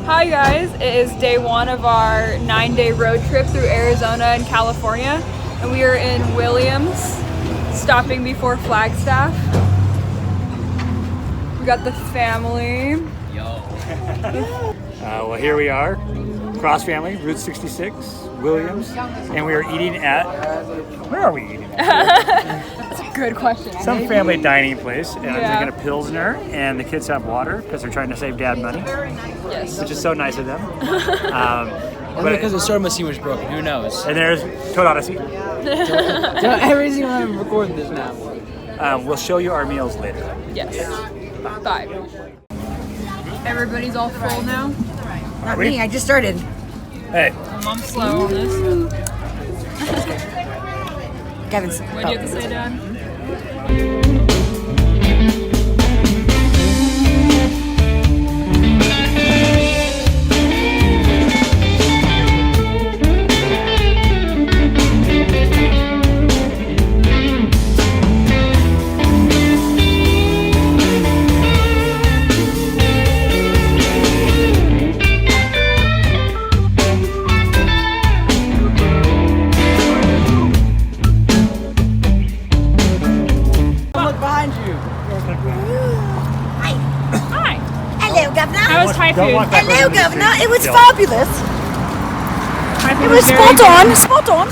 Hi guys, it is day one of our 9-day road trip through Arizona and California, and we are in Williams, stopping before Flagstaff. We got the family. Yo. Well, here we are, Cross Family, Route 66, Williams, and we are eating at, where are we eating at? That's a good question. Some family dining place, and Yeah. I'm drinking a Pilsner, and the kids have water because they're trying to save Dad money, Yes. which is so nice of them. Only because the soda machine was broken, who knows? And there's Toad Odyssey. Every single time I'm recording this now. We'll show you our meals later. Yes. Bye. Everybody's all full now. Not me, I just started. Hey, Mom's slow on this. Kevin's. What do you have to say, Dad? Hello, Governor. How was Thai food? Hello, Governor. It was fabulous. Thai food It was very spot on. Spot on.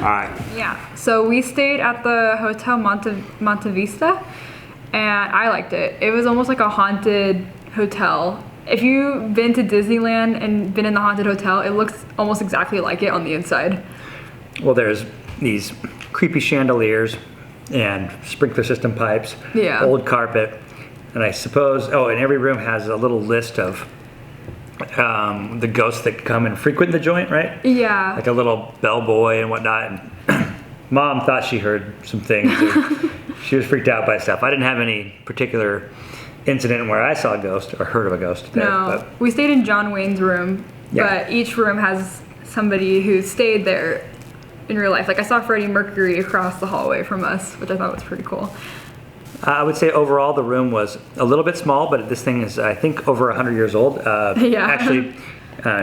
alright. Yeah, so we stayed at the Hotel Monte Vista, and I liked it. It was almost like a haunted hotel. If you've been to Disneyland and been in the haunted hotel, it looks almost exactly like it on the inside. Well, there's these creepy chandeliers and sprinkler system pipes, Yeah. old carpet, and I suppose, and every room has a little list of the ghosts that come and frequent the joint, right? Yeah. Like a little bellboy and whatnot. And Mom thought she heard some things. She was freaked out by stuff. I didn't have any particular incident where I saw a ghost or heard of a ghost there. No, But we stayed in John Wayne's room, Yeah. but each room has somebody who stayed there in real life. Like I saw Freddie Mercury across the hallway from us, which I thought was pretty cool. I would say overall the room was a little bit small, but this thing is, I think, over 100 years old. Yeah. Actually,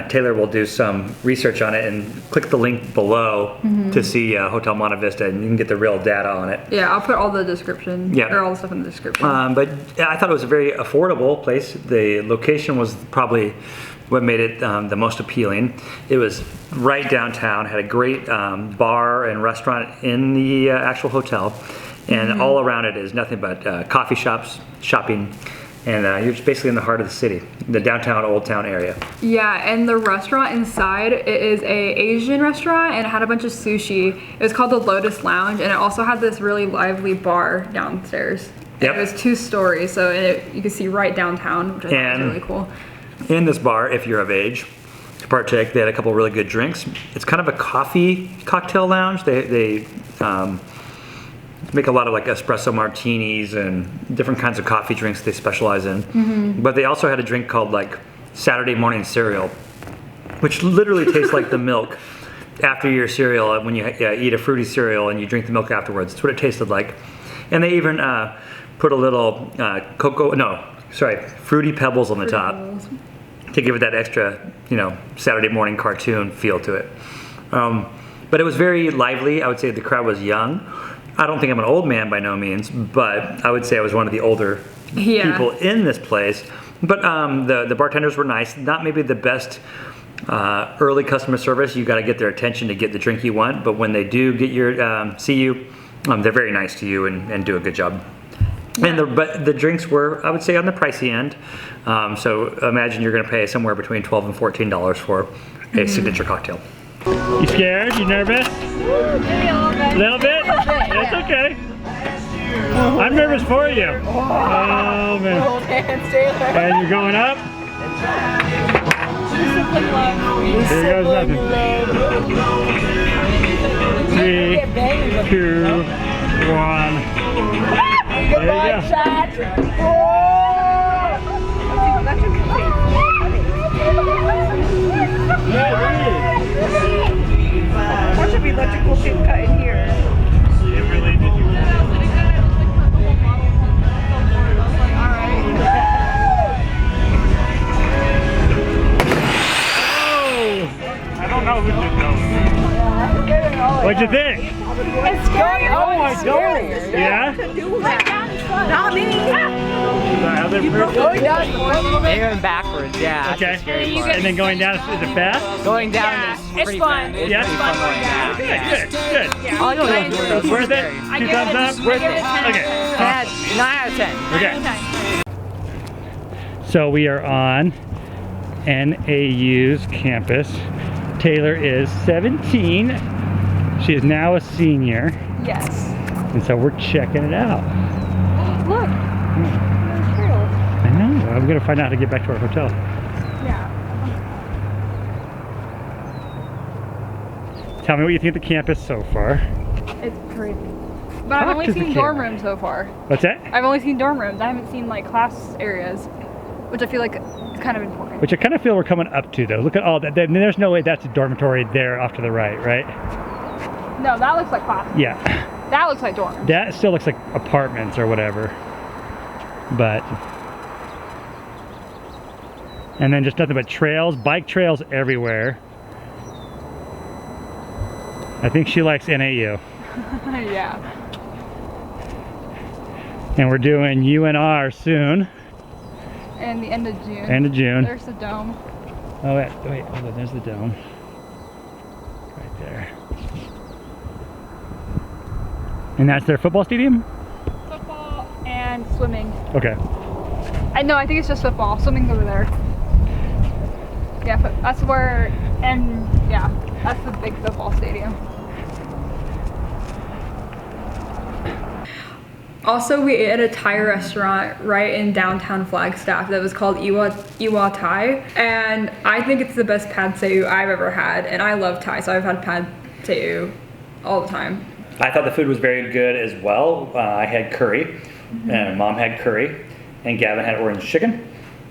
Taylor will do some research on it and click the link below to see Hotel Monte Vista, and you can get the real data on it. Yeah, I'll put all the description, Yeah. or all the stuff in the description. But I thought it was a very affordable place. The location was probably what made it the most appealing. It was right downtown, had a great bar and restaurant in the actual hotel, and all around it is nothing but coffee shops, shopping, and you're just basically in the heart of the city, the downtown Old Town area. Yeah, and the restaurant inside, it is a Asian restaurant, and it had a bunch of sushi. It was called the Lotus Lounge, and it also had this really lively bar downstairs. Yep. It was 2 stories, so you could see right downtown, which I thought was really cool. In this bar, if you're of age to partake, they had a couple really good drinks. It's kind of a coffee cocktail lounge. They make a lot of like espresso martinis and different kinds of coffee drinks they specialize in. But they also had a drink called like Saturday morning cereal, which literally tastes like the milk after your cereal when you eat a fruity cereal and you drink the milk afterwards. That's what it tasted like. And they even put a little fruity pebbles on the top to give it that extra, Saturday morning cartoon feel to it. But it was very lively. I would say the crowd was young. I don't think I'm an old man by no means, but I would say I was one of the older people in this place. But the bartenders were nice. Not maybe the best early customer service. You got to get their attention to get the drink you want. But when they do get see you, they're very nice to you and do a good job. But the drinks were, I would say, on the pricey end. So imagine you're going to pay somewhere between $12 and $14 for a signature cocktail. You scared? You nervous? Maybe a little bit. A little bit? It's okay. I'm nervous for you. Oh, man. And you're going up? Here goes nothing. 3, 2, 1. There you go. Watch if electrical should cut in here. It really did. What'd you think? It's scary. Oh my God! Yeah? Not me. Even backwards, yeah. Okay. It's very fun. And then going down, is it fast? Going down is it's pretty fun. It's Yeah? pretty fun going down. Good. I'll go down. Worth it? I 2 give thumbs it a- up? I give it a 10 Okay. 9 out of 10. Okay. So we are on NAU's campus. Taylor is 17. She is now a senior. Yes. And so we're checking it out. Look. There's trails. I know. I'm going to find out how to get back to our hotel. Yeah. Tell me what you think of the campus so far. It's crazy. But I've Talk only to the seen dorm camera. rooms so far. What's that? I've only seen dorm rooms. I haven't seen like class areas, which I feel like is kind of important. Which I kind of feel we're coming up to though. Look at all that. There's no way that's a dormitory there off to the right, right? No, that looks like class. Yeah. That looks like dorm. That still looks like apartments or whatever. But. And then just nothing but trails, bike trails everywhere. I think she likes NAU. Yeah. And we're doing UNR soon. And the end of June. End of June. There's the dome. Oh, wait, hold on, there's the dome. Right there. And that's their football stadium? Football and swimming. Okay. I think it's just football. Swimming's over there. Yeah, but that's where, and yeah, that's the big football stadium. Also, we ate at a Thai restaurant right in downtown Flagstaff that was called Iwa Thai, and I think it's the best pad see ew I've ever had, and I love Thai, so I've had pad see ew all the time. I thought the food was very good as well. I had curry, and Mom had curry, and Gavin had orange chicken.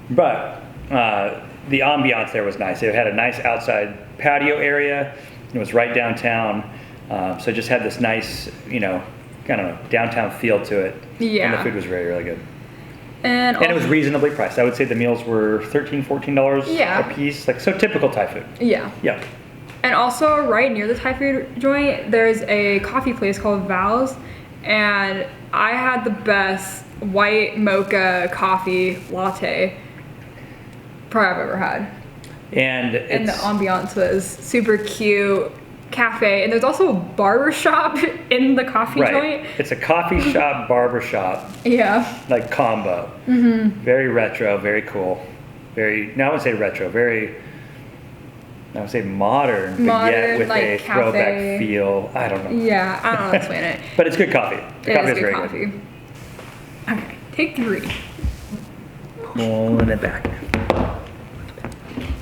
But the ambiance there was nice. It had a nice outside patio area. It was right downtown, so it just had this nice, kind of downtown feel to it. Yeah. And the food was really, really good. And it was reasonably priced. I would say the meals were $13, $14 Yeah. a piece. So typical Thai food. Yeah. Yeah. And also right near the Thai food joint, there's a coffee place called Val's, and I had the best white mocha coffee latte probably I've ever had. And the ambiance was super cute. Cafe, and there's also a barber shop in the coffee joint. It's a coffee shop, barber shop, Yeah. like combo. Mm-hmm. Very retro, very cool. I wouldn't say retro, I would say modern, but yet with like, a cafe. throwback feel. I don't know. Yeah, I don't know how to explain it. But it's good coffee. The coffee is very good. Okay, take 3. Pulling it back.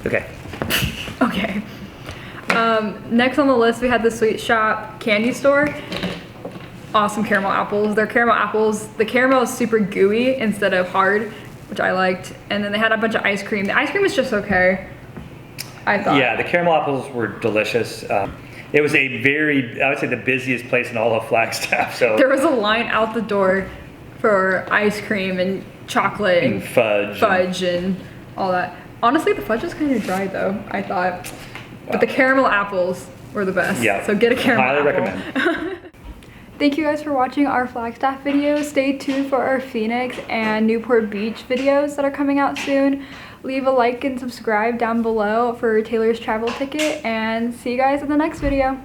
Okay. Okay. Next on the list, we had the Sweet Shop candy store. Awesome caramel apples. Their caramel apples, the caramel is super gooey instead of hard, which I liked. And then they had a bunch of ice cream. The ice cream was just okay, I thought. Yeah, the caramel apples were delicious. It was I would say the busiest place in all of Flagstaff. So there was a line out the door for ice cream and chocolate and fudge and all that. Honestly, the fudge was kind of dry though, I thought. But the caramel apples were the best. Yeah. So get a caramel Highly apple. recommend. Thank you guys for watching our Flagstaff videos. Stay tuned for our Phoenix and Newport Beach videos that are coming out soon. Leave a like and subscribe down below for Taylor's travel ticket, and see you guys in the next video.